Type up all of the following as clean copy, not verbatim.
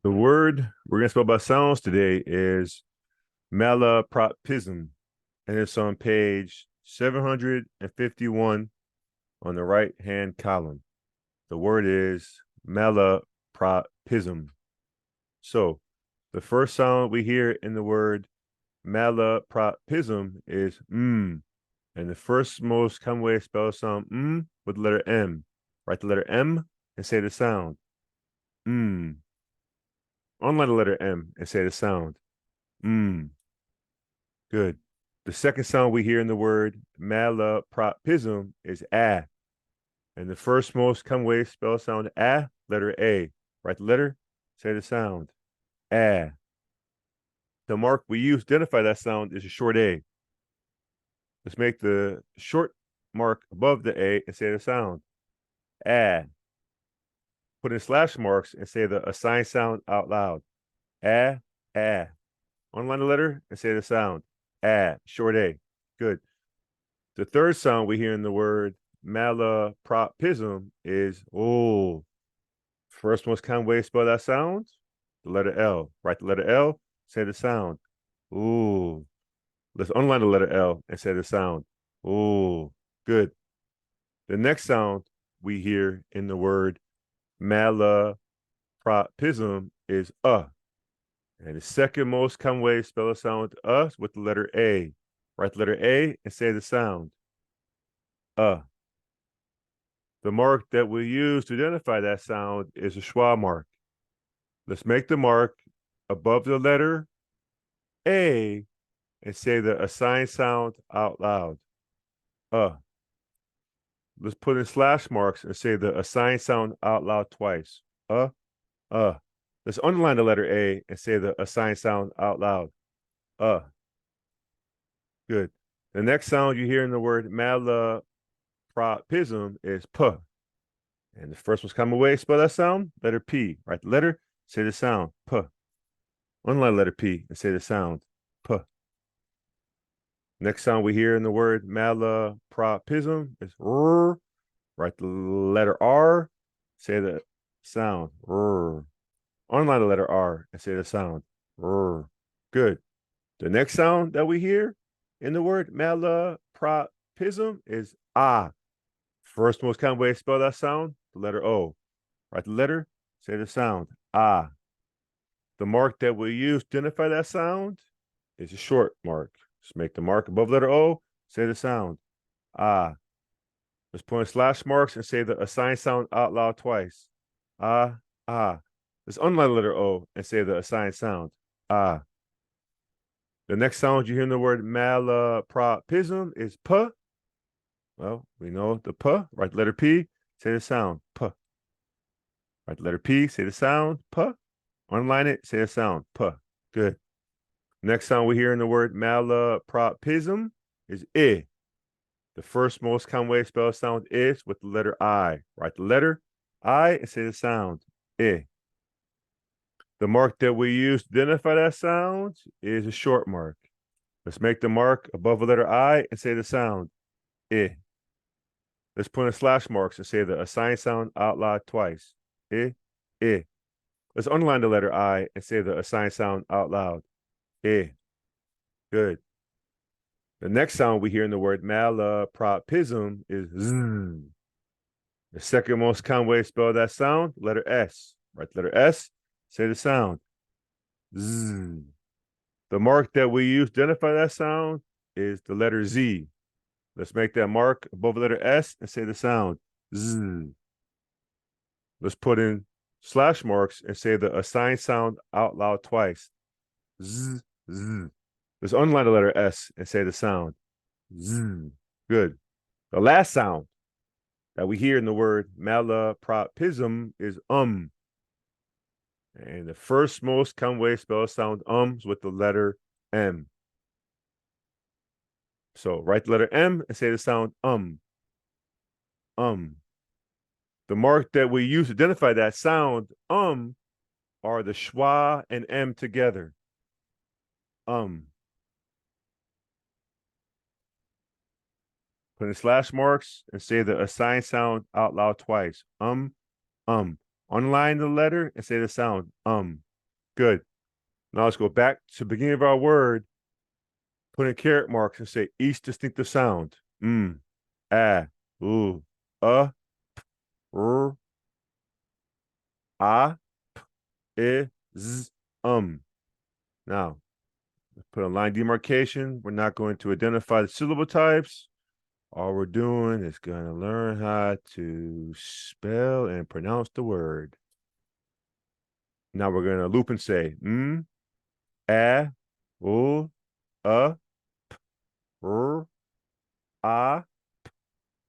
The word we're going to spell by sounds today is malapropism, and it's on page 751 on the right-hand column. The word is malapropism. So the first sound we hear in the word malapropism is and the first most common way to spell the sound with the letter M. Write the letter M and say the sound. Unlike the letter M and say the sound. Good. The second sound we hear in the word malapropism is ah. And the first most common way to spell sound ah, letter A. Write the letter, say the sound. Ah. The mark we use to identify that sound is a short A. Let's make the short mark above the A and say the sound. Ah. Put in slash marks and say the assigned sound out loud. Ah, ah. Underline the letter and say the sound. Ah, short A. Good. The third sound we hear in the word malapropism is oh. First most common way to spell that sound, the letter L. Write the letter L, say the sound. Ooh. Let's underline the letter L and say the sound. Ooh. Good. The next sound we hear in the word malapropism is And the second most common way to spell a sound is with the letter A. Write the letter A and say the sound. The mark that we use to identify that sound is a schwa mark. Let's make the mark above the letter A and say the assigned sound out loud. Let's put in slash marks and say the assigned sound out loud twice. Uh. Let's underline the letter A and say the assigned sound out loud. Good. The next sound you hear in the word malapropism is P. And the first most common way to spell that sound, letter P. Write the letter, say the sound, P. Underline letter P and say the sound, P. Next sound we hear in the word malapropism is R. Write the letter R, say the sound, R. Underline the letter R and say the sound, R. Good. The next sound that we hear in the word malapropism is ah. First most common way to spell that sound, the letter O. Write the letter, say the sound, ah. The mark that we use to identify that sound is a short mark. Just make the mark above letter O, say the sound, ah. Let's put in slash marks and say the assigned sound out loud twice. Ah, ah. Let's underline the letter O and say the assigned sound, ah. The next sound you hear in the word malapropism is P. Well, we know the P. Write the letter P, say the sound, P. Write the letter P, say the sound, P. Underline it, say the sound, P. Good. Next sound we hear in the word malapropism is I. The first most common way to spell sound is with the letter I. Write the letter I and say the sound, I. The mark that we use to identify that sound is a short mark. Let's make the mark above the letter I and say the sound, I. Let's put in slash marks and say the assigned sound out loud twice. I, I. Let's underline the letter I and say the assigned sound out loud. I. Good. The next sound we hear in the word malapropism is Z. The second most common way to spell that sound, letter S. Write the letter S, say the sound. Z. The mark that we use to identify that sound is the letter Z. Let's make that mark above the letter S and say the sound, Z. Let's put in slash marks and say the assigned sound out loud twice. Z, Z. Let's underline the letter S and say the sound, Z. Good. The last sound that we hear in the word malapropism is And the first most common way to spell sound is with the letter M. So write the letter M and say the sound The mark that we use to identify that sound are the schwa and M together. Put in slash marks and say the assigned sound out loud twice. Underline the letter and say the sound, Good. Now let's go back to the beginning of our word, put in caret marks and say each distinctive sound. Ah, ooh, r, ah, I, z, Now, put a line demarcation. We're not going to identify the syllable types. All we're doing is going to learn how to spell and pronounce the word. Now we're going to loop and say a, u, r, a, I,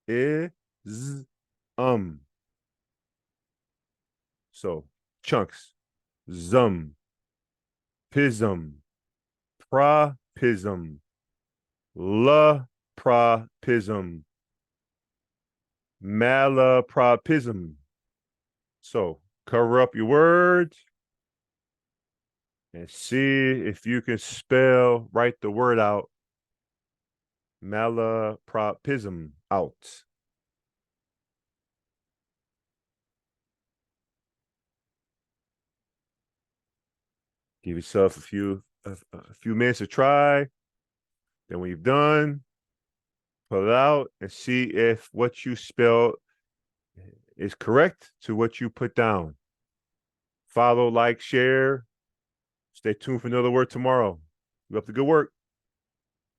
z, So chunks, zum, pism, propism, lapropism, malapropism. So cover up your words and see if you can write the word out, malapropism out. Give yourself a few minutes to try. Then when you've done, pull it out and see if what you spelled is correct to what you put down. Follow, like, share. Stay tuned for another word tomorrow. You up to good work.